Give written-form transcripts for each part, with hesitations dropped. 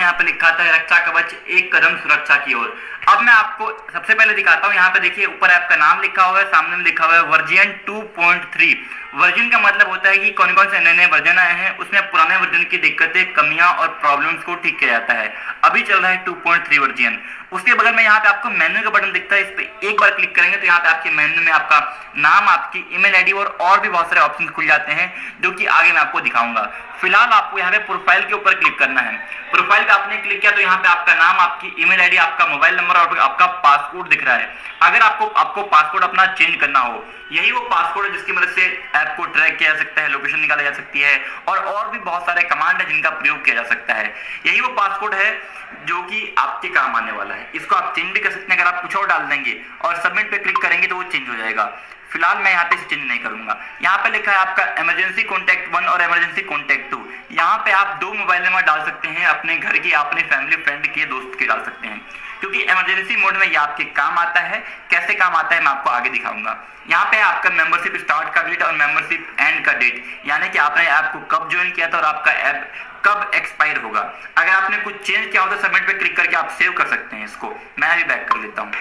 यहाँ पे लिखा था रक्षा कवच एक कदम सुरक्षा की ओर। अब मैं आपको सबसे पहले दिखाता हूँ। यहाँ पे देखिए ऊपर ऐप का नाम लिखा हुआ है, सामने में लिखा हुआ है वर्जन 2.3। वर्जन का मतलब होता है कि कौन कौन से नए नए वर्जन आए हैं, उसमें पुराने वर्जन की दिक्कतें, कमियां और प्रॉब्लम्स को ठीक किया जाता है। अभी चल रहा है 2.3 वर्जन। उसके बगल में यहाँ पे आपको मेन्यू का बटन दिखता है, इस पे एक बार क्लिक करेंगे तो यहाँ पे आपके मेन्यू में आपका नाम, आपकी ईमेल आईडी और भी बहुत सारे ऑप्शन खुल जाते हैं, जो कि आगे मैं आपको दिखाऊंगा। फिलहाल आपको यहाँ पे प्रोफाइल के ऊपर क्लिक करना है। प्रोफाइल पे आपने क्लिक किया तो यहाँ पे आपका नाम, आपकी ईमेल आईडी, आपका मोबाइल नंबर और आपका पासपोर्ट दिख रहा है। अगर आपको पासपोर्ट अपना चेंज करना हो, यही वो पासपोर्ट है जिसकी मदद से ऐप को ट्रैक किया जा सकता है, लोकेशन निकाला जा सकती है और भी बहुत सारे कमांड है जिनका प्रयोग किया जा सकता है। यही वो पासपोर्ट है जो कि आपके काम आने वाला है। इसको आप चेंज भी कर सकते हैं। अगर आप कुछ और डाल देंगे और सबमिट पे क्लिक करेंगे तो वो चेंज हो जाएगा। फिलहाल मैं यहाँ पे चेंज नहीं करूंगा। यहाँ पे लिखा है आपका इमरजेंसी कॉन्टैक्ट 1 और इमरजेंसी कॉन्टैक्ट 2। यहाँ पे आप 2 मोबाइल नंबर डाल सकते हैं, अपने घर के, अपने फैमिली फ्रेंड के, दोस्त के डाल सकते हैं, क्योंकि इमरजेंसी मोड में ये आपके काम आता है। कैसे काम आता है मैं आपको आगे दिखाऊंगा। यहाँ पे आपका मेंबरशिप स्टार्ट का डेट और मेंबरशिप एंड का डेट, यानी कि आपने ऐप को कब ज्वाइन किया था और आपका ऐप कब एक्सपायर होगा। अगर आपने कुछ चेंज किया हो तो सबमिट पे क्लिक करके आप सेव कर सकते हैं इसको। मैं अभी बैक कर देता हूँ।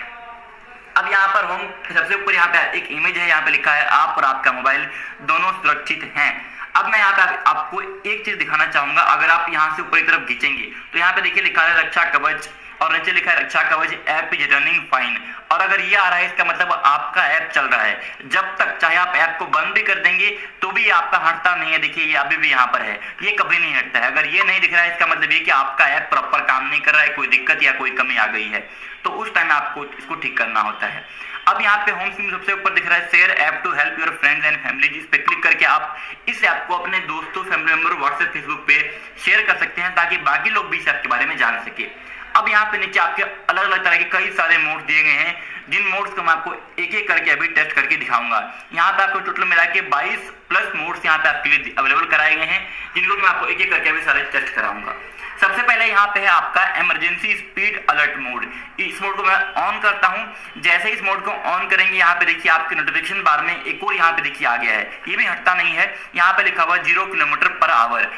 अब यहाँ पर होम सबसे ऊपर यहाँ पे एक इमेज है, यहाँ पे लिखा है आप और आपका मोबाइल दोनों सुरक्षित हैं। अब मैं यहाँ पे आपको एक चीज दिखाना चाहूंगा। अगर आप यहाँ से ऊपर की तरफ खींचेंगे तो यहाँ पे देखिए लिखा है रक्षा कवच और नीचे लिखा है रक्षा कवच ऐप इज रनिंग फाइन। और अगर ये आ रहा है इसका मतलब आपका ऐप चल रहा है। जब तक चाहे आप ऐप को बंद भी कर देंगे तो भी आपका हटता नहीं है। देखिए ये अभी भी यहाँ पर है, ये कभी नहीं हटता है। अगर ये नहीं दिख रहा है इसका मतलब ये कि आपका ऐप प्रॉपर काम नहीं कर रहा है, कोई दिक्कत या कोई कमी आ गई है, तो उस टाइम आपको इसको ठीक करना होता है। अब यहाँ पे होम स्क्रीन सबसे ऊपर दिख रहा है share app to help your friends and family. जिस पे क्लिक करके आप इस ऐप को अपने दोस्तों, फैमिली मेंबर, व्हाट्सएप, फेसबुक पे शेयर कर सकते हैं ताकि बाकी लोग भी इस ऐप के बारे में जान सके। अब यहाँ पे नीचे आपके अलग अलग तरह के कई सारे मोड दिए गए हैं, जिन मोड्स को मैं आपको एक एक करके अभी टेस्ट करके दिखाऊंगा। यहाँ पे आपको टोटल मिला के 22 प्लस मोड्स यहाँ पे आपके लिए अवेलेबल कराए गए हैं, जिनको मैं आपको एक एक करके अभी सारे टेस्ट कराऊंगा। सबसे पहले यहाँ पे है आपका इमरजेंसी स्पीड अलर्ट मोड। इस मोड को मैं ऑन करता हूँ। जैसे इस मोड को ऑन करेंगे यहाँ पे देखिए आपके नोटिफिकेशन बार में एक और यहाँ पे देखिए आ गया है, ये भी हटता नहीं है। यहाँ पे लिखा हुआ 0 किलोमीटर पर आवर।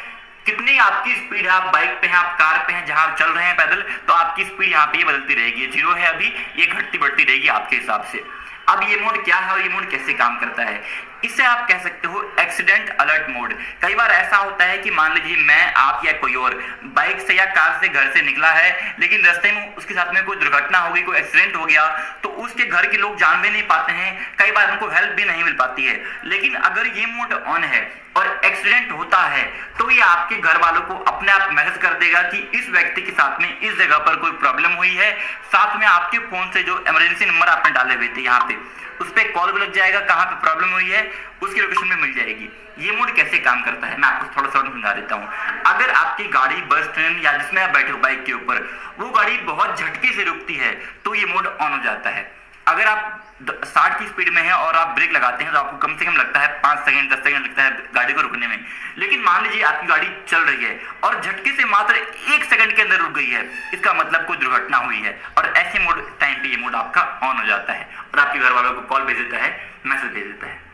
कितनी आपकी स्पीड है, आप बाइक पे हैं, आप कार पे हैं, जहां आप चल रहे हैं पैदल, तो आपकी स्पीड यहाँ पे ये बदलती रहेगी। 0 है अभी, ये घटती बढ़ती रहेगी आपके हिसाब से। अब ये मोड क्या है और ये मोड कैसे काम करता है, इसे आप कह सकते हो एक्सीडेंट अलर्ट मोड। कई बार ऐसा होता है कि मान लीजिए मैं, आप या कोई और बाइक से या कार से घर से निकला है, लेकिन रास्ते में उसके साथ में कोई दुर्घटना हो गई, कोई एक्सीडेंट हो गया, तो उसके घर के लोग जान भी नहीं पाते हैं, कई बार उनको हेल्प भी नहीं मिल पाती है। लेकिन अगर ये मोड ऑन है और एक्सीडेंट होता है तो ये आपके घर वालों को अपने आप मैसेज कर देगा कि इस व्यक्ति के साथ में इस जगह पर कोई प्रॉब्लम हुई है। साथ में आपके फोन से जो इमरजेंसी नंबर आपने डाले हुए थे यहाँ पे, उस पर कॉल भी लग जाएगा, कहाँ पे प्रॉब्लम हुई है उसकी लोकेशन में मिल जाएगी। ये मोड कैसे काम करता है मैं आपको थोड़ा सा समझा देता हूँ। अगर आपकी गाड़ी, बस, ट्रेन या जिसमें आप बैठे हो बाइक के ऊपर, वो गाड़ी बहुत झटके से रुकती है तो ये मोड ऑन हो जाता है। अगर आप 60 की स्पीड में है और आप ब्रेक लगाते हैं तो आपको कम से कम लगता है 5 सेकंड 10 सेकंड लगता है गाड़ी को रुकने में। लेकिन मान लीजिए आपकी गाड़ी चल रही है और झटके से मात्र 1 सेकंड के अंदर रुक गई है, इसका मतलब कोई दुर्घटना हुई है, और ऐसे मोड टाइम पे ये मोड आपका ऑन हो जाता है और आपके घर वालों को कॉल भेज देता है, मैसेज भेज देता है।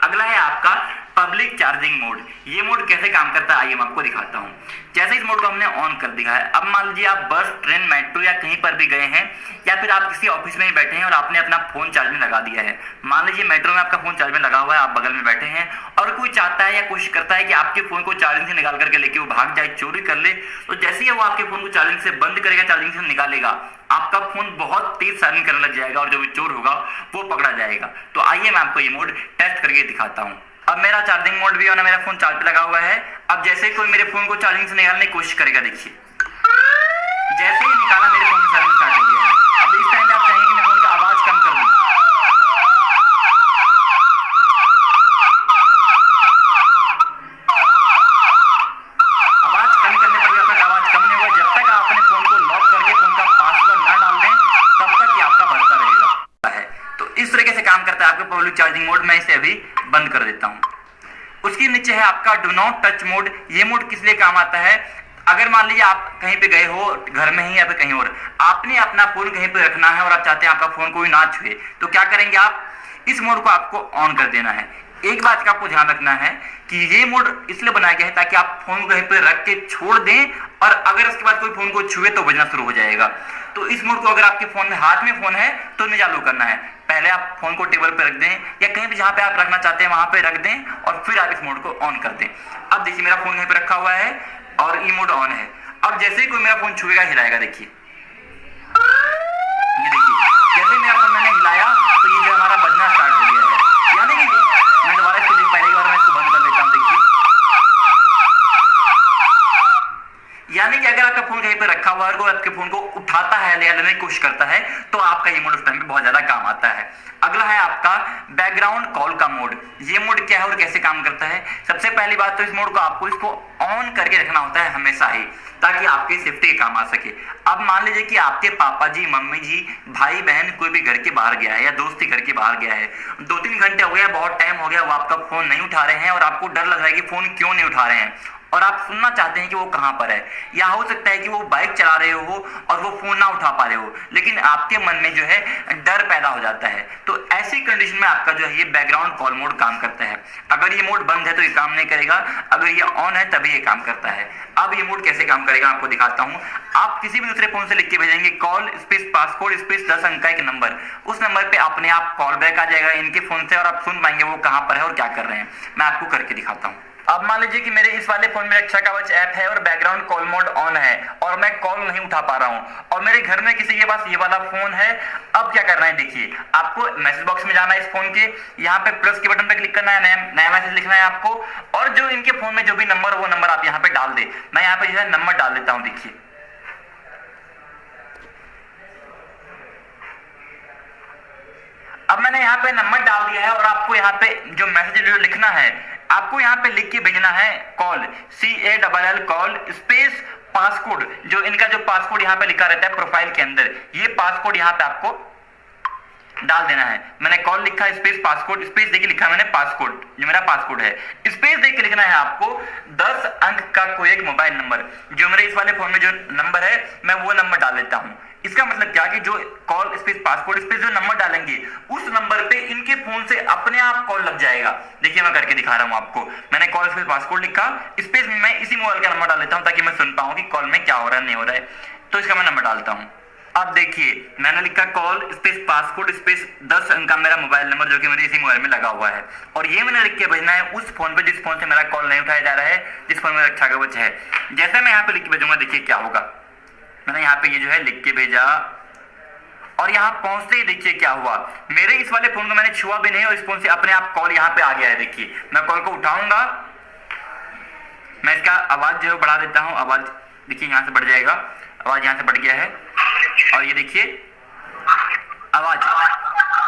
अगला है आपका पब्लिक चार्जिंग मोड। ये मोड कैसे काम करता है आइए मैं आपको दिखाता हूँ। जैसे इस मोड को हमने ऑन कर दिया है, अब मान लीजिए आप बस, ट्रेन, मेट्रो या कहीं पर भी गए हैं, या फिर आप किसी ऑफिस में ही बैठे हैं और आपने अपना फोन चार्ज में लगा दिया है। मान लीजिए मेट्रो में आपका फोन चार्ज में लगा हुआ है, आप बगल में बैठे हैं और कोई चाहता है या कोशिश करता है कि आपके फोन को चार्जिंग से निकाल करके लेके वो भाग जाए, चोरी कर ले, तो जैसे ही वो आपके फोन को चार्जिंग से बंद करेगा, चार्जिंग से निकालेगा, आपका फोन बहुत तेज सायरन करने लग जाएगा और जो भी चोर होगा वो पकड़ा जाएगा। तो आइए मैं आपको ये मोड टेस्ट करके दिखाता हूँ। अब मेरा चार्जिंग मोड भी है, मेरा फोन चार्ज पे लगा हुआ है। अब जैसे कोई मेरे फोन को चार्जिंग से निकालने की कोशिश करेगा, देखिए जैसे ही निकाला मेरे फोन में चार्जिंग स्टार्ट हो गया है। अब इस टाइम पे आप चाहेंगे कि मैं फोन की आवाज कम कर दूं, आवाज कम करने पर भी आपका आवाज कम नहीं होगा। जब तक आप अपने फोन को लॉक करके फोन का पासवर्ड ना डाल दें तब तक ये आपका बढ़ता रहेगा। तो इस तरीके से काम करता है आपका पब्लिक चार्जिंग मोड। मैं इसे अभी बंद कर देता हूं। उसके नीचे है आपका डू नॉट टच मोड। ये मोड किस लिए काम आता है, अगर मान लीजिए आप कहीं पे गए हो, घर में ही या फिर कहीं और, आपने अपना फोन कहीं पे रखना है और आप चाहते हैं आपका फोन कोई ना छुए, तो क्या करेंगे आप, इस मोड को आपको ऑन कर देना है। एक बात का आपको ध्यान रखना है कि ये मोड इसलिए बनाया गया है ताकि आप फोन को कहीं पे रख के छोड़ दें और अगर उसके बाद कोई फोन को छुए तो बजना शुरू हो जाएगा। तो इस मोड को अगर आपके फोन में हाथ में फोन है तो नहीं चालू करना है, पहले आप फोन को टेबल पे रख दें या कहीं भी जहां पे आप रखना चाहते हैं वहां पे रख दें और फिर आप इस मोड को ऑन कर दें। अब देखिए मेरा फोन यहीं पे रखा हुआ है और ये मोड ऑन है। अब जैसे ही कोई मेरा फोन छुएगा हिलाएगा, देखिए ये देखिए जैसे मेरा फोन मैंने हिलाया तो ये जो हमारा बजना स्टार्ट हो गया है। यानी कि मैं दोबारा इसको पहले की बार मैं इसको बंद कर लेता हूँ, देखिए यानी कि अगर आपका फोन कहीं पर रखा हुआ है और आपके फोन को उठाता है या लेने की कोशिश करता है तो आपका ये मोड उस टाइम पे बहुत ज्यादा काम आता है। अगला है आपका बैकग्राउंड कॉल का मोड। ये मोड क्या है और कैसे काम करता है? सबसे पहली बात तो इस मोड को आपको इसको ऑन करके रखना होता है हमेशा ही, ताकि आपकी सेफ्टी के काम आ सके। अब मान लीजिए कि आपके पापा जी, मम्मी जी, भाई बहन कोई भी घर के बाहर गया है या दोस्ती घर के बाहर गया है, 2-3 घंटे हो गया, बहुत टाइम हो गया, वो आपका फोन नहीं उठा रहे हैं और आपको डर लग रहा है कि फोन क्यों नहीं उठा रहे हैं और आप सुनना चाहते हैं कि वो कहां पर है, या हो सकता है कि वो बाइक चला रहे हो और वो फोन ना उठा पा रहे हो, लेकिन आपके मन में जो है डर पैदा हो जाता है। तो ऐसी कंडीशन में आपका जो है ये बैकग्राउंड कॉल मोड काम करता है। अगर ये मोड बंद है तो ये काम नहीं करेगा, अगर ये ऑन है तभी ये काम करता है। अब ये मोड कैसे काम करेगा आपको दिखाता हूं। आप किसी भी दूसरे फोन से लिख के भेजेंगे कॉल स्पेस पासकोड स्पेस 10 अंक का एक नंबर, उस नंबर पे अपने आप कॉल बैक आ जाएगा इनके फोन से और आप सुन पाएंगे वो कहां पर है और क्या कर रहे हैं। मैं आपको करके दिखाता हूं। अब मान लीजिए कि मेरे इस वाले फोन में रक्षा कवच ऐप है और बैकग्राउंड कॉल मोड ऑन है और मैं कॉल नहीं उठा पा रहा हूं और मेरे घर में किसी के पास ये वाला फोन है। अब क्या करना है, देखिए आपको मैसेज बॉक्स में जाना है इस फोन के, यहाँ पे प्लस के बटन पे क्लिक करना है, नया मैसेज लिखना है आपको और जो इनके फोन में जो भी नंबर वो नंबर आप यहाँ पे डाल दे। मैं यहाँ पे जो है नंबर डाल देता हूँ, देखिए अब मैंने यहाँ पे नंबर डाल दिया है और आपको यहाँ पे जो मैसेज जो लिखना है आपको यहाँ पे लिख के भेजना है call CALL call space passcode, जो इनका जो पासकोड यहाँ पे लिखा रहता है प्रोफाइल के अंदर, ये पासकोड यहाँ पे आपको डाल देना है। मैंने कॉल लिखा स्पेस पासकोड, स्पेस देके लिखा मैंने पासकोड, जो मेरा पासकोड है, स्पेस देके लिखना है आपको 10 अंक का कोई एक मोबाइल नंबर। जो मेरे इस वाले फोन में जो नंबर है मैं वो नंबर डाल देता हूँ। इसका मतलब क्या कि जो कॉल स्पेस पासकोड स्पेस जो नंबर डालेंगे उस नंबर पे इनके फोन से अपने आप कॉल लग जाएगा। देखिए मैं करके दिखा रहा हूँ आपको। मैंने कॉल स्पेस पासकोड लिखा, स्पेस में मैं इसी मोबाइल का नंबर डाल देता हूँ ताकि मैं सुन पाऊँ कि कॉल में क्या हो रहा है नहीं हो रहा है। तो इसका मैं नंबर डालता हूँ। अब देखिए मैंने लिखा कॉल स्पेस पासकोड स्पेस 10 अंक का मेरा मोबाइल नंबर जो कि मेरे इसी मोबाइल में लगा हुआ है और ये मैंने लिख के भेजना है उस फोन पे जिस फोन से मेरा कॉल नहीं उठाया जा रहा है, जिस फोन में रक्षा कवच है। जैसे मैं यहाँ पे लिख के भेजूंगा देखिए क्या होगा। मैंने यहाँ पे ये जो है लिख के भेजा और यहाँ पहुंचते ही देखिए क्या हुआ, मेरे इस वाले फोन को मैंने छुआ भी नहीं और इस फोन से अपने आप कॉल यहाँ पे आ गया है। देखिए मैं कॉल को उठाऊंगा, मैं इसका आवाज जो है बढ़ा देता हूँ, आवाज देखिए यहाँ से बढ़ जाएगा, आवाज यहाँ से बढ़ गया है और ये देखिए आवाज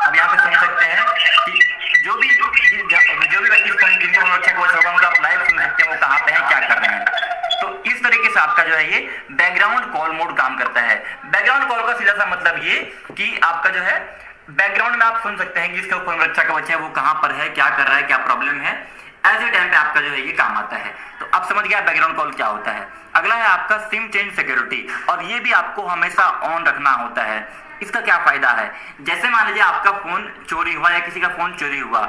अब यहाँ पे सुन सकते हैं कि जो भी व्यक्ति जिनके फोन रक्षा कवच होगा उनका आप लाइव सुन सकते हैं वो कहाँ पे हैं क्या कर रहे हैं। तो इस तरीके से आपका जो है ये बैकग्राउंड कॉल मोड काम करता है। बैकग्राउंड कॉल का सीधा सा मतलब ये कि आपका जो है बैकग्राउंड में आप सुन सकते हैं कि जिसका फोन रक्षा कवच है वो कहाँ पर है, क्या कर रहा है, क्या प्रॉब्लम है, ऐसे टाइम पे आपका जो है ये काम आता है। तो अब समझ गया बैकग्राउंड कॉल क्या होता है। अगला है आपका सिम चेंज सिक्योरिटी और ये भी आपको हमेशा ऑन रखना होता है। इसका क्या फायदा है, जैसे मान लीजिए आपका फोन चोरी हुआ या किसी का फोन चोरी हुआ,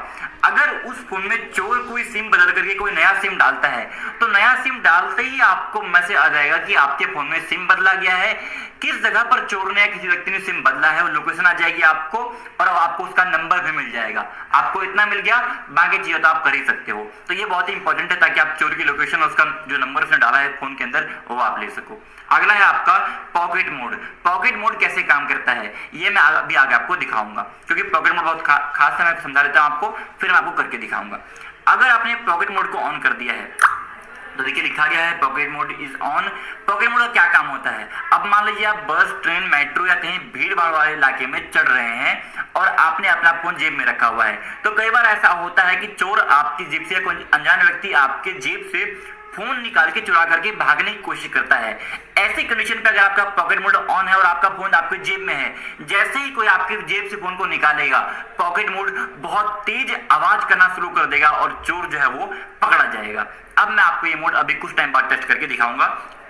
अगर उस फोन में चोर कोई सिम बदल करके कोई नया सिम डालता है तो नया सिम डालते ही आपको मैसेज आ जाएगा कि आपके फोन में सिम बदला गया है, किस जगह पर चोर ने या किसी व्यक्ति ने सिम बदला है वो लोकेशन आ जाएगी आपको और आपको उसका नंबर भी मिल जाएगा। आपको इतना मिल गया, बाकी चीजें तो आप कर ही सकते हो। तो ये बहुत ही इंपॉर्टेंट है ताकि आप चोर की लोकेशन और उसका जो नंबर उसने डाला है फोन के अंदर वो आप ले सको। अगला है आपका पॉकेट मोड। पॉकेट मोड कैसे काम करता है ये मैं अभी आगे आपको दिखाऊंगा, क्योंकि पॉकेट मोड बहुत खास है, मैं समझा देता हूं आपको, फिर मैं आपको करके दिखाऊंगा। अगर आपने पॉकेट मोड को ऑन कर दिया है तो देखिए लिखा गया है pocket mode is on. Pocket mode का क्या काम होता है, अब मान लीजिए आप बस, ट्रेन, मेट्रो या कहीं भीड़ भाड़ वाले इलाके में चढ़ रहे हैं और आपने अपना फोन जेब में रखा हुआ है, तो कई बार ऐसा होता है कि चोर आपकी जेब से या कोई अनजान व्यक्ति आपके जेब से फोन निकाल के चुरा करके भागने की कोशिश करता है। ऐसी कंडीशन पे अगर आपका पॉकेट मोड ऑन है और आपका फोन आपके जेब में है, जैसे ही कोई आपके जेब से फोन को निकालेगा पॉकेट मोड बहुत तेज आवाज करना शुरू कर देगा और चोर जो है वो पकड़ा जाएगा। अब मैं आपको ये मोड अभी कुछ टाइम बाद टेस्ट करके दिखाऊंगा,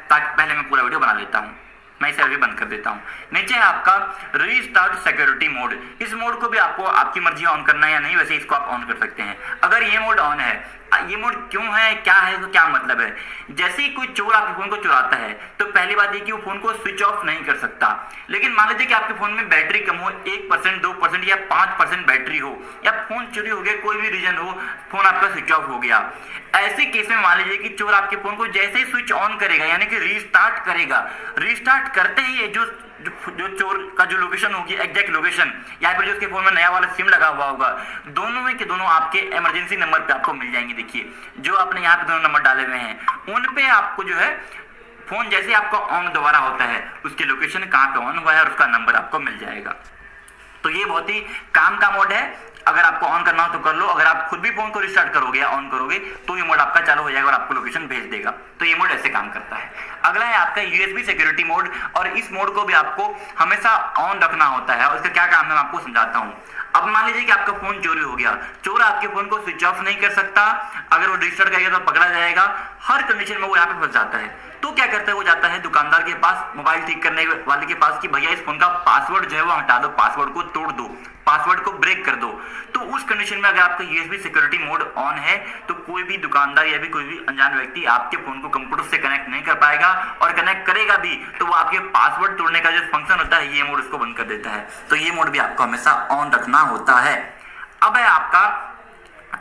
ताकि पहले मैं पूरा वीडियो बना लेता हूँ। मैं इसे अभी बंद कर देता हूँ। नीचे है आपका रीस्टार्ट सिक्योरिटी मोड। इस मोड को भी आपको आपकी मर्जी ऑन करना है या नहीं, वैसे इसको आप ऑन कर सकते हैं। अगर ये मोड ऑन है ये मोड क्यों है, क्या है, तो क्या मतलब है? जैसे ही कोई चोर आपके फोन को चुराता है तो पहली बात ये कि वो फोन को स्विच ऑफ नहीं कर सकता। लेकिन मान लीजिए कि आपके फोन में बैटरी कम हो, 1%, 2% या 5% बैटरी हो, या फोन चोरी हो गया, कोई भी रीजन हो, फोन आपका स्विच ऑफ हो गया। ऐसे केस में मान लीजिए कि चोर आपके फोन को जैसे ही स्विच ऑन करेगा, यानी कि रीस्टार्ट करेगा, रीस्टार्ट करते ही जो चोर का जो लोकेशन होगी, एग्जैक्ट लोकेशन, या फिर जो उसके फोन में नया वाला सिम लगा हुआ होगा, दोनों में के दोनों आपके इमरजेंसी नंबर पे आपको मिल जाएंगे। देखिए जो आपने यहाँ पे दोनों नंबर डाले हुए हैं, उन पे आपको जो है फोन जैसे आपका ऑन दोबारा होता है, उसकी लोकेशन कहाँ पे ऑन हुआ है और उसका नंबर आपको मिल जाएगा। तो ये बहुत ही काम का मोड है। अगर आपको ऑन करना हो तो कर लो, अगर आप खुद भी फोन को रिस्टार्ट करोगे या ऑन करोगे तो ये मोड आपका चालू हो जाएगा और आपको लोकेशन भेज देगा। तो ये मोड ऐसे काम करता है। अगला है आपका यूएसबी सिक्योरिटी मोड, और इस मोड को भी आपको हमेशा ऑन रखना होता है, और इसका क्या काम है मैं आपको समझाता हूँ। अब मान लीजिए कि आपका फोन चोरी हो गया, चोर आपके फोन को स्विच ऑफ नहीं कर सकता, अगर वो रिस्टार्ट करेगा तो पकड़ा जाएगा, हर कंडीशन में वो यहाँ पे फंस जाता है। तो क्या करता है, वो जाता है दुकानदार के पास, मोबाइल ठीक करने वाले के पास, कि भैया इस फोन का पासवर्ड जो है वो हटा दो, पासवर्ड को तोड़ दो, पासवर्ड को ब्रेक कर दो। तो उस कंडीशन में अगर आपका यूएसबी सिक्योरिटी मोड ऑन है तो कोई भी दुकानदार या भी कोई भी अनजान व्यक्ति आपके फोन को कंप्यूटर से कनेक्ट नहीं कर पाएगा, और कनेक्ट करेगा भी तो वो आपके पासवर्ड तोड़ने का जो फंक्शन होता है, ये मोड उसको बंद कर देता है। तो ये मोड भी आपको हमेशा ऑन रखना होता है। अब है आपका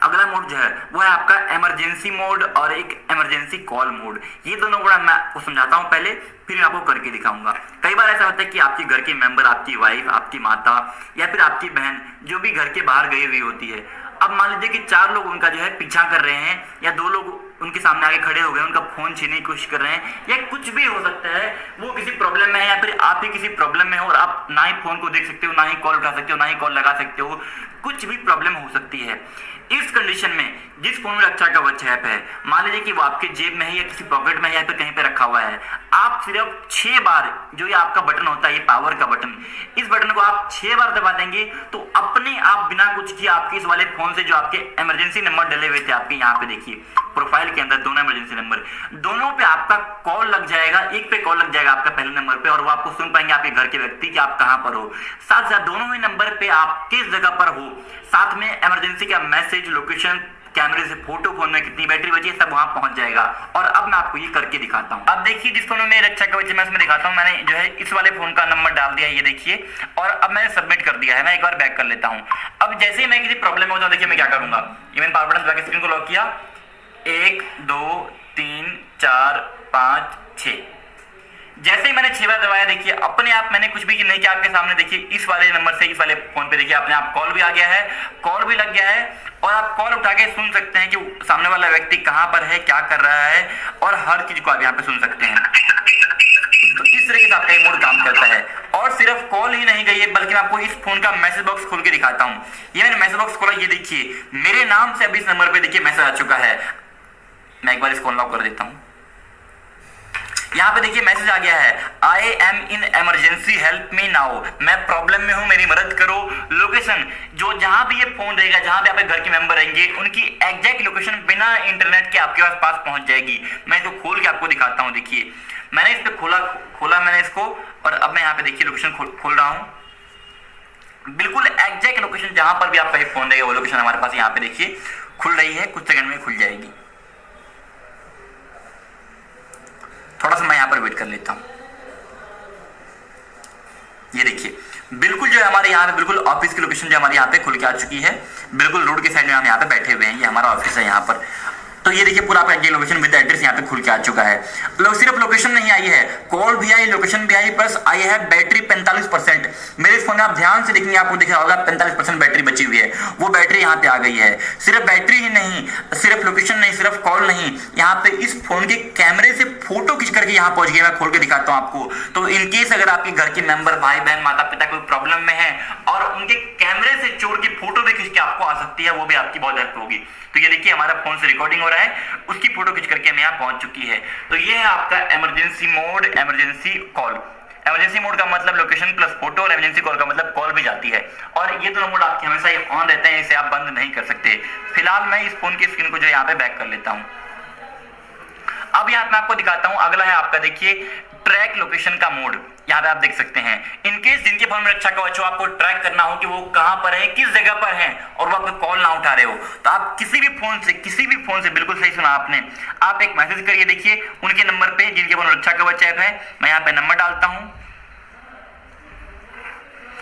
अगला मोड जो है वो है आपका इमरजेंसी मोड और एक इमरजेंसी कॉल मोड। ये दोनों मोड मैं आपको समझाता हूँ पहले, फिर आपको करके दिखाऊंगा। कई बार ऐसा होता है कि आपके घर के मेंबर, आपकी वाइफ, आपकी माता या फिर आपकी बहन जो भी घर के बाहर गई हुई होती है, अब मान लीजिए कि 4 लोग उनका जो है पीछा कर रहे हैं, या 2 लोग उनके सामने आगे खड़े हो गए, उनका फोन छीनने की कोशिश कर रहे हैं, या कुछ भी हो सकता है, वो किसी प्रॉब्लम में है या फिर आप ही किसी प्रॉब्लम में हो, और आप ना ही फोन को देख सकते हो, ना ही कॉल उठा सकते हो, ना ही कॉल लगा सकते हो, कुछ भी प्रॉब्लम हो सकती है। इस कंडीशन में जिस फोन में रक्षा कवच ऐप है, मान लीजिए कि वो आपके जेब में है या किसी पॉकेट में है या फिर कहीं पे रखा हुआ है, आप सिर्फ 6 बार, जो ये आपका बटन होता है, ये पावर का बटन, इस बटन को आप 6 बार दबा देंगे तो अपने आप बिना कुछ किए आपके इस वाले फोन से जो आपके इमरजेंसी नंबर डले हुए थे, आपके यहाँ पे देखिए प्रोफाइल के अंदर दोनों इमरजेंसी नंबर, दोनों पे आपका कॉल लग जाएगा। एक पे कॉल लग जाएगा आपका पहले नंबर पे, और वो आपको सुन पाएंगे आपके घर के व्यक्ति कि आप कहां पर हो। साथ साथ दोनों ही नंबर पे आप किस जगह पर हो, साथ में इमरजेंसी का मैसेज, लोकेशन, कैमरे से फोटो, फोन में कितनी बैटरी बची है, सब वहां पहुंच जाएगा। और अब मैं आपको ये करके दिखाता हूँ। अब देखिए जिस फोन में रक्षा कवच मैं इसमें दिखाता हूँ, मैंने जो है इस वाले फोन का नंबर डाल दिया है, ये देखिए, और अब मैंने सबमिट कर दिया है। मैं एक बार बैक कर लेता हूँ। अब जैसे ही मैं किसी प्रॉब्लम में होता हूँ, देखिए मैं क्या करूंगा, ये मैंने पावर बटन दबा के स्क्रीन को लॉक किया, 1 2 3 4 5 6, जैसे ही मैंने 6 बार दबाया, देखिए अपने आप मैंने कुछ भी नहीं किया, आपके सामने देखिए इस वाले नंबर से इस वाले फोन पे देखिए अपने आप कॉल भी आ गया है, कॉल भी लग गया है, और आप कॉल उठा के सुन सकते हैं कि सामने वाला व्यक्ति कहां पर है, क्या कर रहा है, और हर चीज को आप यहाँ पे सुन सकते हैं। तो इस तरीके से आपका ये मोड काम करता है। और सिर्फ कॉल ही नहीं गई है, बल्कि मैं आपको इस फोन का मैसेज बॉक्स खोल के दिखाता हूँ। ये मैंने मैसेज बॉक्स खोला, ये देखिए मेरे नाम से अभी इस नंबर पे देखिए मैसेज आ चुका है। मैं एक बार इसको अनलॉक कर देता हूँ। यहाँ पे देखिए मैसेज आ गया है, I am in emergency help me now, मैं प्रॉब्लम में हूँ, मेरी मदद करो। लोकेशन, जो जहां भी ये फोन रहेगा, जहां पे आपके घर के मेंबर रहेंगे, उनकी एग्जैक्ट लोकेशन बिना इंटरनेट के आपके पास पहुंच जाएगी। मैं इसको खोल के आपको दिखाता हूँ। देखिए मैंने इस पे खोला मैंने इसको, और अब मैं यहाँ पे देखिए लोकेशन खोल रहा हूँ। बिल्कुल एग्जैक्ट लोकेशन जहां पर भी आपका फोन रहेगा वो लोकेशन हमारे पास यहाँ पे देखिए खुल रही है, कुछ सेकंड में खुल जाएगी। थोड़ा सा मैं यहाँ पर वेट कर लेता हूँ। ये देखिए बिल्कुल जो है हमारे यहाँ पे बिल्कुल ऑफिस की लोकेशन जो हमारे यहाँ पे खुल के आ चुकी है, बिल्कुल रोड के साइड में हम यहाँ पे बैठे हुए हैं, ये हमारा ऑफिस है यहाँ पर। तो ये देखिए पूरा आपका ये लोकेशन विद एड्रेस यहाँ पे खुल के आ चुका है। सिर्फ लोकेशन नहीं आई है, कॉल भी आई, लोकेशन भी आई, प्लस आई है बैटरी 45%। मेरे फोन में आप ध्यान से देखेंगे, आपको दिख रहा होगा 45% बैटरी बची हुई है, वो बैटरी यहाँ पे आ गई है। सिर्फ बैटरी ही नहीं, सिर्फ लोकेशन नहीं, सिर्फ कॉल नहीं, यहाँ पे इस फोन के कैमरे से फोटो खींच करके यहाँ पहुंच गया। मैं खोल के दिखाता हूँ आपको। तो इनकेस अगर आपके घर के मेंबर, भाई बहन, माता पिता कोई प्रॉब्लम में है और उनके कैमरे से चोर की फोटो भी खींच के आपको आ सकती है, वो भी आपकी बहुत हेल्प होगी। तो ये देखिए हमारा फोन से रिकॉर्डिंग हो रहा है, उसकी फोटो खींच करके हमें यहाँ पहुंच चुकी है। तो ये है आपका emergency mode, emergency call. Emergency mode का मतलब लोकेशन प्लस फोटो, और इमरजेंसी कॉल का मतलब कॉल भी जाती है। और ये दोनों मोड आपके हमेशा ये ऑन रहते हैं, इसे आप बंद नहीं कर सकते। फिलहाल मैं इस फोन की स्क्रीन को जो यहाँ पे बैक कर लेता हूँ। अब यहाँ मैं आपको दिखाता हूँ। अगला है आपका देखिए ट्रैक लोकेशन का मोड, यहाँ पे आप देख सकते हैं। इनकेस जिनके फोन में रक्षा कवच हो, आपको ट्रैक करना हो कि वो कहां पर है, किस जगह पर है और वो आपको कॉल ना उठा रहे हो, तो आप किसी भी फोन से बिल्कुल सही सुना आपने, आप एक मैसेज करिए। देखिए उनके नंबर पे जिनके फोन में रक्षा कवच ऐप है, मैं यहाँ पे नंबर डालता हूं,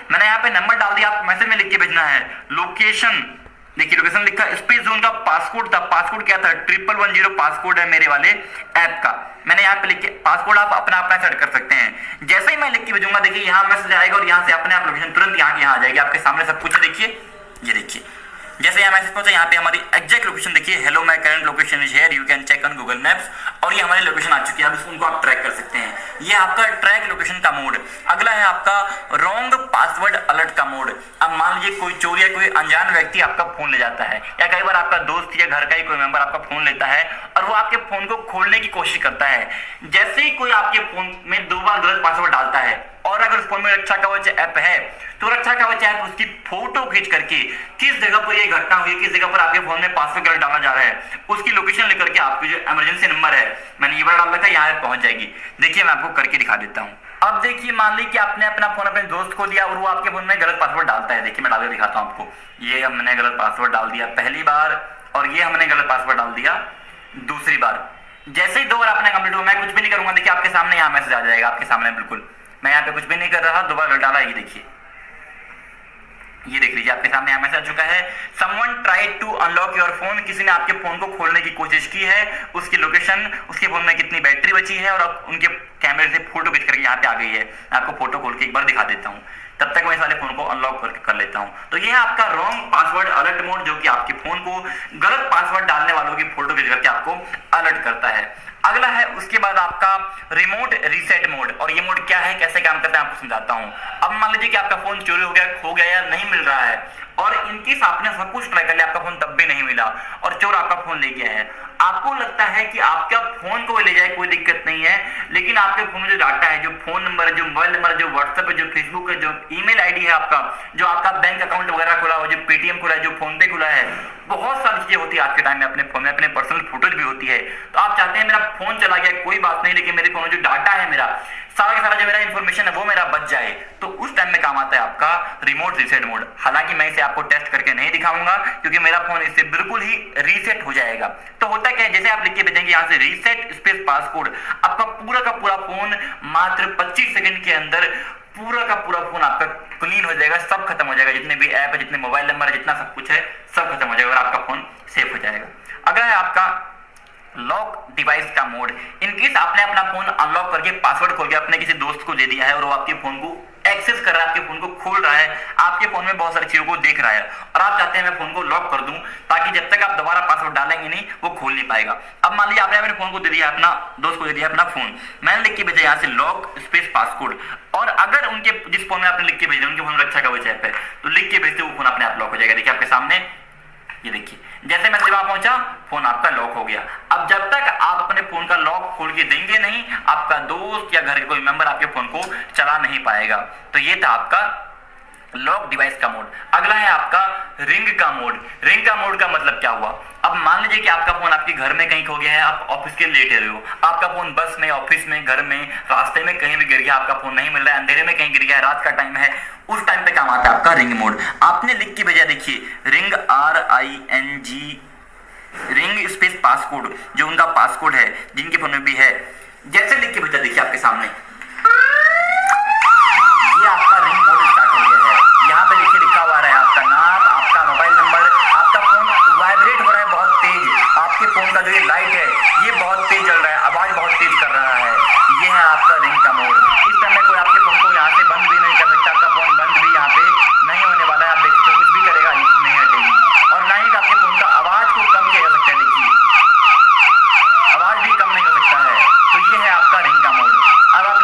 मैंने यहाँ पे नंबर डाल दिया, आप मैसेज में लिख के भेजना है लोकेशन। देखिए लोकेशन लिखा, स्पेस जो उनका पासकोड था, पासकोड क्या था 1110 पासकोड है मेरे वाले ऐप का, मैंने यहाँ पे लिख के, पासकोड आप अपना अपना सेट कर सकते हैं। जैसे ही मैं लिख के भेजूंगा देखिए यहाँ मैसेज आएगा और यहाँ से अपने आप लोकेशन तुरंत यहाँ की यहाँ आ जाएगी, आपके सामने सब कुछ है। देखिए ये देखिए जैसे यहाँ मैसेज पहुंचा, यहाँ पे हमारी एग्जैक्ट लोकेशन देखिए, hello my current location is here, you can check on Google Maps, और ये हमारी लोकेशन आ चुकी है। अब उनको आप ट्रैक कर सकते हैं। ये आपका ट्रैक लोकेशन का मोड। अगला है आपका रॉन्ग पासवर्ड अलर्ट का मोड। अब मान लीजिए कोई चोर या कोई अनजान व्यक्ति आपका फोन ले जाता है, या कई बार आपका दोस्त या घर का ही कोई मेंबर आपका फोन लेता है और वो आपके फोन को खोलने की कोशिश करता है। जैसे ही कोई आपके फोन में 2 बार गलत पासवर्ड डालता है, और अगर उस फोन में रक्षा कवच ऐप है, तो रक्षा कवच ऐप उसकी फोटो खींच करके किस जगह पर ये घटना हुई, किस जगह पर आपके फोन में पासवर्ड गलत डाला जा रहा है, उसकी लोकेशन लेकर के आपकी जो इमरजेंसी नंबर है, मैंने ये बार डाल रखा है, यहाँ पहुंच जाएगी। देखिए मैं आपको करके दिखा देता हूँ। अब देखिए मान ली कि आपने अपना फोन अपने दोस्त को दिया और वो आपके फोन में गलत पासवर्ड डालता है। देखिए मैं डाल के दिखाता हूँ आपको। ये हमने गलत पासवर्ड डाल दिया पहली बार, और ये हमने गलत पासवर्ड डाल दिया दूसरी बार। जैसे ही 2 बार आपने कंप्लीट हुआ, मैं कुछ भी नहीं करूंगा, देखिए आपके सामने यहाँ मैसेज आ जाएगा, आपके सामने बिल्कुल, मैं यहाँ पे कुछ भी नहीं कर रहा, 2 बार डाला, ये देखिए, ये देख लीजिए आपके सामने मैसेज आ चुका है, someone tried to unlock your phone, किसी ने आपके फोन को खोलने की कोशिश की है, उसकी लोकेशन, उसके फोन में कितनी बैटरी बची है, और अब उनके कैमरे से फोटो खींच करके यहाँ पे आ गई है। मैं आपको फोटो खोल के एक बार दिखा देता हूँ, तब तक मैं इस वाले फोन को अनलॉक कर लेता हूँ। तो ये है आपका रॉन्ग पासवर्ड अलर्ट मोड, जो कि आपके फोन को गलत पासवर्ड डालने वालों की फोटो खींच करके आपको अलर्ट करता है। अगला है उसके बाद आपका रिमोट रीसेट मोड, और ये मोड क्या है, कैसे काम करता है, आपको समझाता हूं। अब मान लीजिए कि आपका फोन चोरी हो गया, खो गया या नहीं मिल रहा है, और इनकेस आपने सब कुछ ट्राई कर लिया, आपका फोन तब भी नहीं मिला और चोर आपका फोन ले गया है। आपको लगता है कि आपका फोन को ले जाए कोई दिक्कत नहीं है, लेकिन आपके फोन में जो डाटा है, जो फोन नंबर है, जो मोबाइल नंबर है, जो व्हाट्सएप है, जो फेसबुक है, जो ईमेल आईडी है आपका, जो आपका बैंक अकाउंट वगैरह खुला हो, जो पेटीएम खुला है, जो फोन पे खुला है, बहुत सारी चीजें होती है आज के टाइम में अपने फोन में, अपने पर्सनल फोटोज भी होती है। तो आप चाहते हैं मेरा फोन चला गया कोई बात नहीं, लेकिन मेरे फोन में जो डाटा है मेरा, सारा का सारा जो मेरा इंफॉर्मेशन है वो मेरा बच जाए, तो उस टाइम में काम आता है आपका रिमोट रीसेट मोड। हालांकि मैं इसे आपको टेस्ट करके नहीं दिखाऊंगा, क्योंकि मेरा फोन इससे बिल्कुल ही रीसेट हो जाएगा। तो होता क्या है, जैसे आप लिख के भेजेंगे यहाँ से रीसेट स्पेस पासकोड, आपका पूरा का पूरा फोन मात्र 25 सेकंड के अंदर पूरा का पूरा फोन आपका क्लीन हो जाएगा, सब खत्म हो जाएगा, जितने भी ऐप है, जितने मोबाइल नंबर है, जितना सब कुछ है, सब खत्म हो जाएगा और आपका फोन सेफ हो जाएगा। अगला है आपका लॉक डिवाइस का मोड। इनकेस आपने अपना फोन अनलॉक करके पासवर्ड खोल के अपने किसी दोस्त को दे दिया है और वो आपके फोन को एक्सेस कर रहा है, आपके फोन को खोल रहा है, आपके फोन में बहुत सारी चीजों को देख रहा है, और आप चाहते हैं मैं फोन को लॉक कर दूं, ताकि जब तक आप दोबारा पासवर्ड डालेंगे नहीं वो खोल नहीं पाएगा। अब मान लीजिए आपने अपने फोन को दे दिया, अपना दोस्त को दे दिया अपना फोन, मैंने लिख के भेजा यहाँ से लॉक स्पेस पासकोड, और अगर उनके जिस फोन में आपने लिख के भेजा उनके फोन में रक्षा कवच ऐप है, तो लिख के भेजते वो फोन अपने आप लॉक हो जाएगा। देखिए आपके सामने, ये देखिए जैसे मैसेज वहां पहुंचा, फोन आपका लॉक हो गया। अब जब तक आप अपने फोन का लॉक खोल के देंगे नहीं, आपका दोस्त या घर के कोई मेंबर आपके फोन को चला नहीं पाएगा। तो ये था आपका लॉक डिवाइस का मोड। अगला है आपका रिंग का मोड। रिंग का मोड का मतलब क्या हुआ, अब मान लीजिए कि आपका फोन आपके घर में कहीं खो गया है, आप ऑफिस के लेटे रहे हो, आपका फोन बस में, ऑफिस में, घर में, रास्ते में कहीं भी गिर गया, आपका फोन नहीं मिल रहा है, अंधेरे में कहीं गिर गया है, रात का टाइम है, उस टाइम पे काम आता है आपका रिंग मोड। आपने लिख के भेजा, देखिए ring RING, ring space passcode, जो उनका पासकोड है जिनके फोन में भी है, जैसे लिख के भेजा देखिए आपके सामने ये आपका रिंग मोड स्टार्ट हो गया है। यहाँ पे देखिए लिखा हुआ है आपका नाम, आपका मोबाइल नंबर, आपका फोन वाइब्रेट हो रहा है बहुत तेज, आपके फोन का जो ये लाइट है ये बहुत तेज जल रहा है, आवाज बहुत तेज कर रहा है, ये है आपका रिंग का मोड। इस समय कोई आपके फोन को यहाँ से बंद भी नहीं कर सकता, आपका फोन बंद भी यहाँ पे नहीं होने वाला है, आप देखते हो कुछ भी करेगा ये नहीं हटेगी, और ना ही आपके फोन का आवाज को कम किया जा सकता है, देखिए आवाज भी कम नहीं हो सकता है। तो ये है आपका रिंग का मोड। अब आप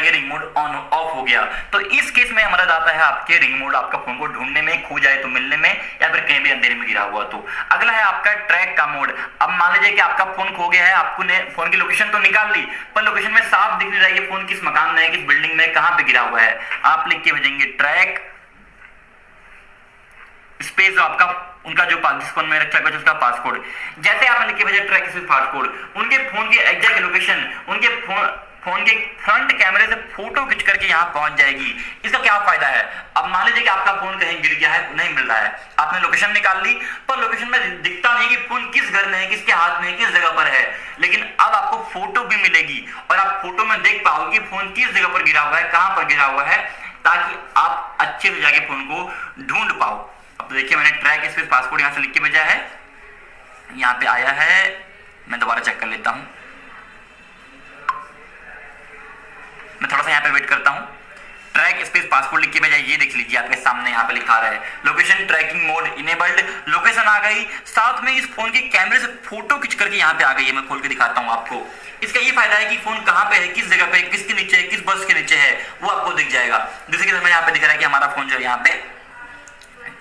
ये रिंग मोड ऑन ऑफ हो गया। तो इस केस में हमारा जाता है आपके रिंग मोड आपका फोन को ढूंढने में, खो जाए तो मिलने में, या फिर कहीं भी अंधेरे में गिरा हुआ तो। अगला है आपका ट्रैक का मोड। अब मान लीजिए कि आपका फोन खो गया है, आपको फोन की लोकेशन तो निकाल ली, पर लोकेशन में साफ दिख नहीं रहा है फोन किस मकान में है, किस बिल्डिंग में, कहां पे गिरा हुआ है। आप लिख के भेजेंगे ट्रैक स्पेस आपका उनका जो जिस फोन में रखा है उसका पासकोड। जैसे आपने लिख के भेजा ट्रैक स्पेस पासकोड, उनके फोन की एग्जैक्ट लोकेशन उनके फोन के फ्रंट कैमरे से फोटो खींच करके यहाँ पहुंच जाएगी। इसका क्या फायदा है? अब मान लीजिए कि आपका फोन कहीं गिर गया है, नहीं मिल रहा है, आपने लोकेशन निकाल ली, पर लोकेशन में दिखता नहीं कि फोन किस घर में है, किसके हाथ में है, किस जगह पर है। लेकिन अब आपको फोटो भी मिलेगी और आप फोटो में देख पाओगे कि फोन किस जगह पर गिरा हुआ है, कहां पर गिरा हुआ है, ताकि आप अच्छे से जाके फोन को ढूंढ पाओ। अब देखिए मैंने ट्रैक स्पेस पासकोड यहां से लिख के भेजा है, यहां पे आया है, मैं दोबारा चेक कर लेता हूं। मैं थोड़ा सा यहाँ पे वेट करता हूँ। ट्रैक स्पेस पासकोड लिख के भेजा, ये देख लीजिए आपके सामने यहाँ पे लिखा रहा है location tracking mode enabled, location आ गई, साथ में इस फोन के कैमरे से फोटो खींच करके यहाँ पे आ गई है। मैं खोल के दिखाता हूँ आपको। इसका ये फायदा है कि फोन कहाँ पे है, किस जगह पे, किसके नीचे है, किस बस के नीचे है, वो आपको दिख जाएगा। जैसे कि हमें यहाँ पे दिख रहा है कि हमारा फोन जो है यहाँ पे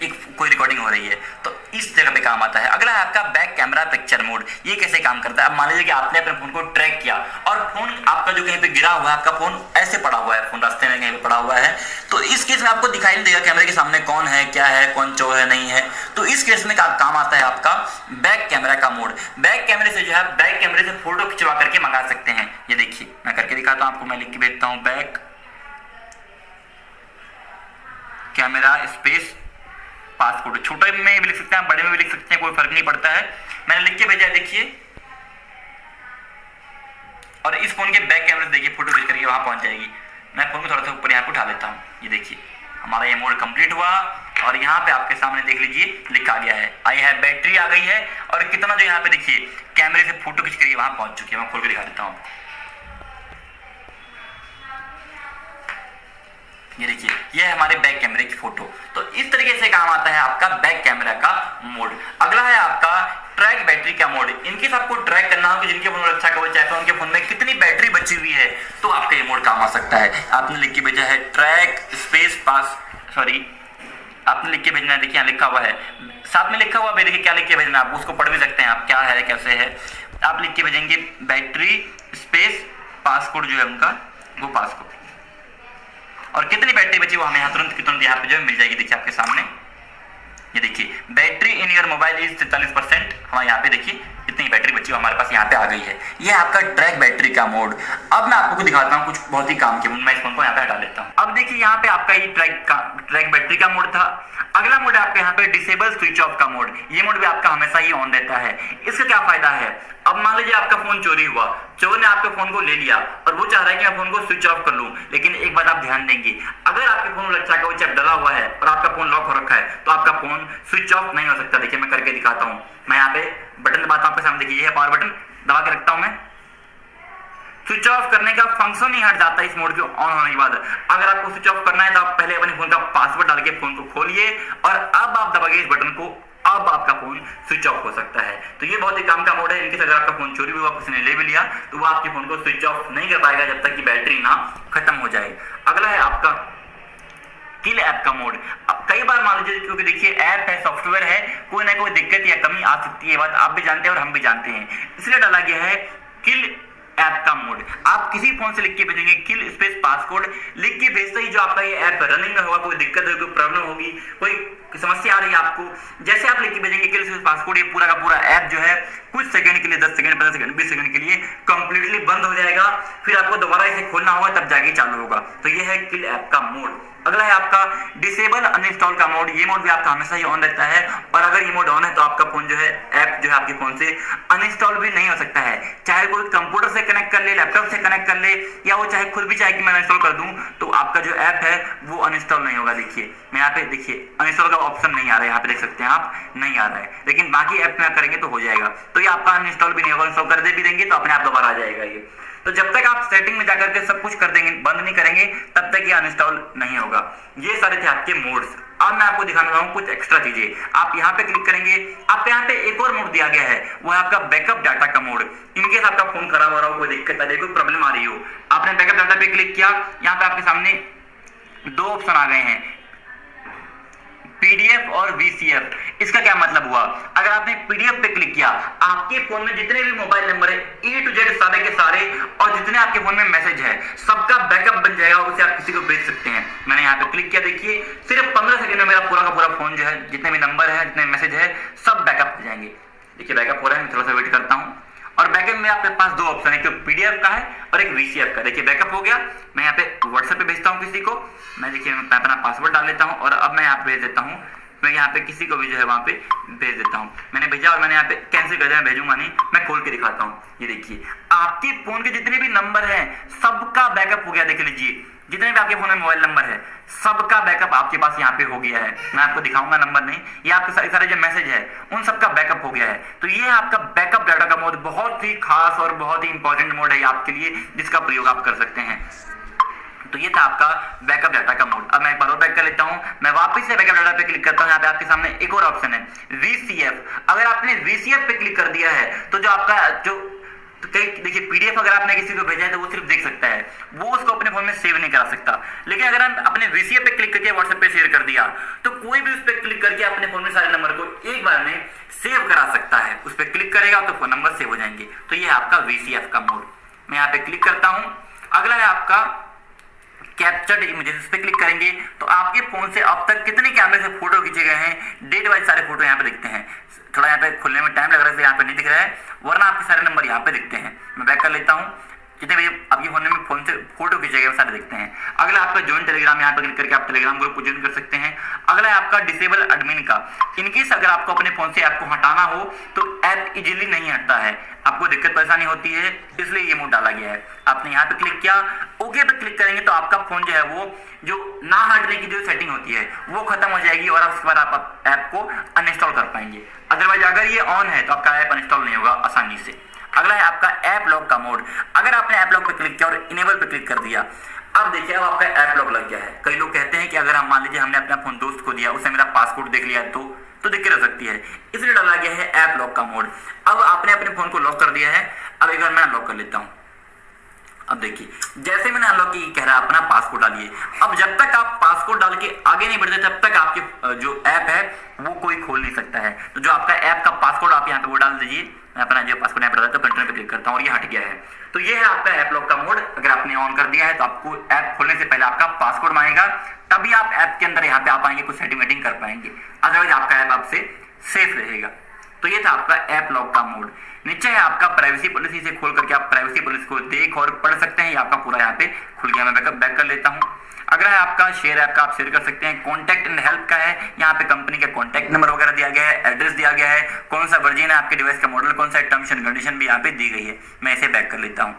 एक कोई रिकॉर्डिंग हो रही है, तो इस जगह पे काम आता है। अगला है आपका बैक कैमरा पिक्चर मोड। ये कैसे काम करता है? अब मान लीजिए कि आपने अपने फोन को ट्रैक किया और फोन आपका जो कहीं पे गिरा हुआ है, आपका फोन ऐसे पड़ा हुआ है, फोन रास्ते में कहीं पे पड़ा हुआ है, तो इस केस में आपको दिखाई नहीं देगा कैमरे के सामने कौन है, क्या है, कौन चोर है, नहीं है। तो इस केस में काम आता है आपका बैक कैमरा का मोड। बैक कैमरे से जो है बैक कैमरे से फोटो खिंचवा करके मंगा सकते हैं। ये देखिए मैं करके दिखाता हूँ आपको, मैं लिख के भेजता हूँ बैक कैमरा स्पेस पासकोड। छोटे में भी लिख सकते हैं, बड़े में भी लिख सकते हैं, कोई फर्क नहीं पड़ता है। मैंने लिख के भेजा है, देखिए। और इस फोन के बैक कैमरे से देखिए फोटो खींच करके वहां पहुंच जाएगी। मैं फोन को थोड़ा सा ऊपर यहाँ पे उठा लेता हूँ। ये देखिए हमारा ये मोड कंप्लीट हुआ और यहाँ पे आपके सामने देख लीजिए लिखा गया है आई हैव बैटरी आ गई है, और कितना जो यहाँ पे देखिए कैमरे से फोटो खींच करके वहां पहुंच चुकी है। मैं खोल के दिखा देता हूँ। ये देखिए ये है हमारे बैक कैमरे की फोटो। तो इस तरीके से काम आता है आपका बैक कैमरा का मोड। अगला है आपका ट्रैक बैटरी का मोड। इनकेस आपको ट्रैक करना हो कि जिनके फोन में अच्छा कवच है, तो उनके फोन में कितनी बैटरी बची हुई है, तो आपका ये मोड काम आ सकता है। आपने लिख के भेजा है ट्रैक स्पेस आपने लिख के भेजना है, देखिए यहाँ लिखा हुआ है, साथ में लिखा हुआ है, देखिए क्या लिख के भेजना है, आप उसको पढ़ भी सकते हैं आप, क्या है कैसे है। आप लिख के भेजेंगे बैटरी स्पेस पासकोड जो है उनका, वो पासकोड, और कितनी बैटरी बची वो हमें यहाँ तुरंत यहाँ पे जो है मिल जाएगी। देखिए आपके सामने ये देखिए battery in your mobile is 43%। हमारे यहाँ पे देखिए इतनी बैटरी बची हमारे पास यहाँ पे आ गई है। ये आपका ट्रैक बैटरी का मोड। अब मैं आपको दिखाता हूँ कुछ बहुत ही काम के, मैं इस फोन को यहाँ पे हटा लेता हूँ। अब देखिए यहाँ पे आपका ये ट्रैक बैटरी का मोड था। अगला मोड है आपका यहाँ पे डिसेबल स्विच ऑफ का मोड। ये मोड भी आपका हमेशा ही ऑन रहता है। इसका क्या फायदा है? अब मान लीजिए आपका फोन चोरी हुआ, चोर ने आपके फोन को ले लिया और वो चाह रहा है कि मैं फोन को स्विच ऑफ कर लूं, लेकिन एक बात आप ध्यान देंगे, अगर आपके फोन में रक्षा कवच डला हुआ है और आपका फोन लॉक हो रखा है, तो आपका फोन स्विच ऑफ नहीं हो सकता। देखिए मैं करके दिखाता हूं। मैं यहाँ पे बटन दबाता हूं आपके सामने, देखिए ये है पावर बटन, दबा के रखता हूं मैं। स्विच ऑफ करने का फंक्शन ही हट जाता है इस मोड के ऑन होने के बाद। अगर आपको स्विच ऑफ करना है तो आप पहले अपने फोन का पासवर्ड डाल के फोन को खोलिए और अब आप दबाइए इस बटन को, अब आपका फोन स्विच ऑफ हो सकता है। तो ये बहुत ही काम का मोड है। इनके अगर आपका फोन चोरी हुआ, किसी ने ले भी लिया, तो वो आपके फोन को स्विच ऑफ नहीं कर पाएगा जब तक कि बैटरी ना खत्म हो जाए। अगला है आपका किल ऐप का मोड। अब कई बार मान लीजिए, क्योंकि देखिए ऐप है, सॉफ्टवेयर है, कोई ना कोई दिक्कत या कमी आ सकती है, बात आप भी जानते हैं और हम भी जानते हैं, इसलिए डाला गया है किल ऐप का मोड। आप किसी फोन से लिख के भेजेंगे किल स्पेस पासकोड, लिख के भेजते ही जो आपका ये ऐप रनिंग में होगा, कोई दिक्कत होगी, कोई प्रॉब्लम होगी, कोई समस्या आ रही है आपको, जैसे आप लिख के भेजेंगे किल स्पेस पासकोड, ये पूरा का पूरा ऐप जो है कुछ सेकंड के लिए, 10 सेकंड, 15 सेकंड, 20 सेकंड के लिए कंप्लीटली बंद हो जाएगा। फिर आपको दोबारा इसे खोलना होगा, तब जाके चालू होगा। तो ये है किल ऐप का मोड। अगला है आपका डिसेबल अनइंस्टॉल का मोड। ये मोड भी आपका हमेशा ही ऑन रहता है, और अगर ये मोड ऑन है तो आपका फोन जो है, ऐप जो है आपके फोन से अनइंस्टॉल भी नहीं हो सकता है। चाहे कोई कंप्यूटर से कनेक्ट कर ले, लैपटॉप से कनेक्ट कर ले, या वो चाहे खुद भी चाहे कि मैं अनइंस्टॉल कर दूं, तो आपका जो ऐप है वो अनइंस्टॉल नहीं होगा। देखिए मैं यहाँ पे देखिए अनइंस्टॉल का ऑप्शन नहीं आ रहा है, यहाँ पे देख सकते हैं आप, नहीं आ रहा है, लेकिन बाकी ऐप में करेंगे तो हो जाएगा। तो ये आपका अनइंस्टॉल भी नहीं होगा, इंस्टॉल कर दे भी देंगे तो अपने आप दोबारा आ जाएगा ये। तो जब तक आप सेटिंग में जाकर के सब कुछ कर देंगे, बंद नहीं करेंगे, तब तक ये अनइंस्टॉल नहीं होगा। ये सारे थे आपके मोड्स। अब मैं आपको दिखाना चाहूँ कुछ एक्स्ट्रा चीजें। आप यहाँ पे क्लिक करेंगे, आपको यहाँ पे एक और मोड दिया गया है, वो है आपका बैकअप डाटा का मोड। इनकेस आपका फोन खराब हो रहा हो, कोई दिक्कत आ रही, कोई प्रॉब्लम आ रही हो, आपने बैकअप डाटा पे क्लिक किया, यहाँ पे आपके सामने दो ऑप्शन आ गए हैं, पीडीएफ और वीसीएफ। इसका क्या मतलब हुआ, अगर आपने पीडीएफ पे क्लिक किया, आपके फोन में जितने भी मोबाइल नंबर है ए टू जेड सारे के सारे, और जितने आपके फोन में मैसेज है सबका बैकअप बन जाएगा, उसे आप किसी को भेज सकते हैं। मैंने यहाँ पे क्लिक किया, देखिए सिर्फ 15 सेकंड में मेरा पूरा का पूरा फोन जो है, जितने भी नंबर है, जितने मैसेज है, सब बैकअप हो जाएंगे। देखिए बैकअप हो रहा है, मैं थोड़ा सा वेट करता हूँ। और बैकअप में आपके पास दो ऑप्शन है, एक पीडीएफ का है और एक वीसीएफ का। देखिए बैकअप हो गया, मैं यहाँ पे व्हाट्सएप पे भेजता हूँ किसी को, मैं देखिए मैं अपना पासवर्ड डाल लेता हूँ और अब मैं यहाँ पे भेज देता हूँ, मैं यहाँ पे किसी को भी जो है वहाँ पे भेज देता हूँ। मैंने भेजा और मैंने यहाँ पे कैंसिल कर दिया, भेजूंगा नहीं, मैं खोल के दिखाता हूँ। ये देखिए आपके फोन के जितने भी नंबर हैं सबका बैकअप हो गया। देख लीजिए जितने भी आपके फोन में मोबाइल नंबर है सबका बैकअप आपके पास यहाँ पे हो गया है। मैं आपको दिखाऊंगा नंबर नहीं, ये आपके सारे सारे जो मैसेज है उन सबका बैकअप हो गया है। तो ये है आपका बैकअप डाटा का मोड, बहुत ही खास और बहुत ही इंपॉर्टेंट मोड है आपके लिए, जिसका प्रयोग आप कर सकते हैं। तो ये था आपका बैकअप डाटा का मोड। अब मैं एक बार और बैक कर लेता हूं, मैं वापस से बैकअप डाटा पे क्लिक करता हूं। यहाँ पे आपके सामने एक और ऑप्शन है वीसीएफ। अगर आपने वीसीएफ पे क्लिक कर दिया है तो जो आपका जो तो देखिए पीडीएफ अगर आपने किसी को भेजा है तो वो सिर्फ देख सकता है, वो उसको अपने फोन में सेव नहीं करा सकता। लेकिन अगर हम अपने वीसीएफ पे क्लिक करके व्हाट्सएप पे शेयर कर दिया तो कोई भी उस पर क्लिक करके अपने फोन में सारे नंबर को एक बार में सेव करा सकता है। उस पर क्लिक करेगा तो फोन नंबर सेव हो जाएंगे। तो ये है आपका वीसीएफ का मोड। मैं यहाँ पे क्लिक करता हूँ। अगला है आपका कैप्चर्ड इमेजेस। इस पे क्लिक करेंगे तो आपके फोन से अब तक कितने कैमरे से फोटो खींचे गए हैं, डेट वाइज सारे फोटो यहाँ पे दिखते हैं। थोड़ा यहाँ पे खुलने में टाइम लग रहा है, यहाँ पे नहीं दिख रहा है, वरना आपके सारे नंबर यहाँ पे दिखते हैं। मैं बैक कर लेता हूँ, जितने भी आपके फोन से फोटो खींचे गए सारे दिखते हैं। अगला आपका ज्वाइन टेलीग्राम, यहाँ पे क्लिक करके आप टेलीग्राम ग्रुप को ज्वाइन कर सकते हैं। अगला है आपका डिसेबल एडमिन का। इनकेस अगर आपको अपने फोन से ऐप को हटाना हो तो ऐप इजीली नहीं हटता है, आपको दिक्कत परेशानी होती है, इसलिए ये मोड डाला गया है। आपने यहाँ पे क्लिक किया, ओके पे क्लिक करेंगे तो आपका फोन जो है वो जो ना हटने की जो सेटिंग होती है वो खत्म हो जाएगी और उसके बाद आप ऐप को अनइंस्टॉल कर पाएंगे। अदरवाइज अगर ये ऑन है तो आपका ऐप अनइंस्टॉल नहीं होगा आसानी से। अगला है आपका ऐप लॉक का मोड। अगर आपने ऐप लॉक पे क्लिक किया और इनेबल पे क्लिक कर दिया, अब देखिए अब आपका ऐप लॉक लग गया है। कई लोग कहते हैं कि अगर हम मान लीजिए हमने अपना फोन दोस्त को दिया, उसने मेरा पासवर्ड देख लिया तो दिक्कत हो सकती है, इसलिए डाला गया है ऐप लॉक का मोड। अब आपने अपने फोन को लॉक कर दिया है, अब एक बार मैं अनलॉक कर लेता हूँ। अब देखिए जैसे मैंने अनलॉक की कह रहा है अपना पासवर्ड डालिए। अब जब तक आप पासवर्ड डाल के आगे नहीं बढ़ते तब तक आपके जो ऐप है वो कोई खोल नहीं सकता है। तो जो आपका ऐप का पासवर्ड आप यहाँ पे वो डाल दीजिए। मैं अपना जो पासवर्ड ऐप डाला तो कंटिन्यू पे क्लिक करता हूँ और ये हट गया है। तो ये है आपका ऐप लॉक का मोड। अगर आपने ऑन कर दिया है तो आपको ऐप खोलने से पहले आपका पासवर्ड मांगेगा, तभी आप ऐप के अंदर यहाँ पे आ पाएंगे, कुछ सेटिंग कर पाएंगे, अदरवाइज आपका ऐप आपसे सेफ रहेगा। तो ये था आपका ऐप लॉक का मोड। नीचे है आपका प्राइवेसी पॉलिसी, से खोल करके आप प्राइवेसी पॉलिसी को देख और पढ़ सकते हैं। ये आपका पूरा यहाँ पे खुल गया। मैं बैक कर लेता हूँ। अगला है आपका शेयर ऐप का, आप शेयर कर सकते हैं। कॉन्टैक्ट एंड हेल्प का है, यहाँ पे कंपनी का कॉन्टैक्ट नंबर वगैरह दिया गया है, एड्रेस दिया गया है, कौन सा वर्जन है आपके डिवाइस का, मॉडल कौन सा है, टर्म्स एंड कंडीशन भी यहाँ पे दी गई है। मैं इसे बैक कर लेता हूँ,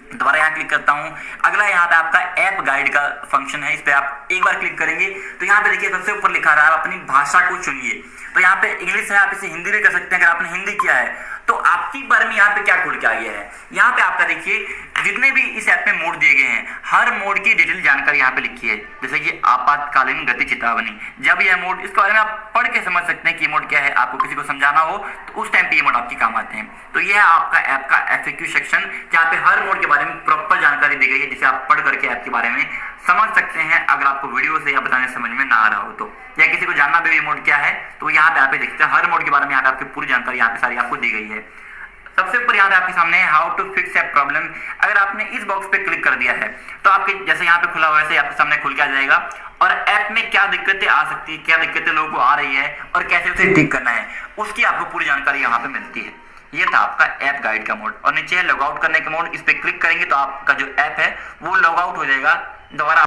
दोबारा यहाँ क्लिक करता हूँ। अगला यहाँ पे आपका ऐप गाइड का फंक्शन है, इस पे आप एक बार क्लिक करेंगे तो यहाँ पे देखिए सबसे ऊपर लिखा रहा है आप अपनी भाषा को चुनिए। तो यहाँ पे इंग्लिश है, आप इसे हिंदी भी कर सकते हैं। अगर आपने हिंदी किया है तो आपकी बारे में यहाँ पे क्या खुल के आ गया है, यहाँ पे आपका देखिए जितने भी इस ऐप में मोड दिए गए हैं हर मोड की डिटेल जानकारी यहाँ पे लिखी है। जैसे कि आपातकालीन गति चेतावनी, जब यह मोड, इसके बारे में आप पढ़ के समझ सकते हैं कि मोड क्या है। आपको किसी को समझाना हो तो उस टाइम पे ये मोड आपके काम आते हैं। तो यह है आपका ऐप का FAQ सेक्शन, जहाँ पे हर मोड के बारे में प्रॉपर जानकारी दी गई है, जिसे आप पढ़ करके ऐप के बारे में समझ सकते हैं। अगर आपको वीडियो से या बताने समझ में ना आ रहा हो तो, या किसी को जानना भी मोड क्या है तो यहाँ पे आप देखते हैं हर मोड के बारे में यहाँ पे आपकी पूरी जानकारी यहाँ पे सारी आपको दी गई है। सबसे ऊपर यहाँ पे आपके सामने है how to fix app problem. अगर आपने इस बॉक्स पे क्लिक कर दिया है तो आपके जैसे यहाँ पे खुला हुआ है आपके सामने खुल के आ जाएगा और ऐप में क्या दिक्कतें आ सकती है, क्या दिक्कतें लोगों को आ रही है और कैसे उसे ठीक करना है, उसकी आपको पूरी जानकारी यहाँ पे मिलती है। ये था आपका ऐप गाइड का मोड। और नीचे है लॉग आउट करने का मोड, इस पे क्लिक करेंगे तो आपका जो ऐप है वो लॉग आउट हो जाएगा, दोबारा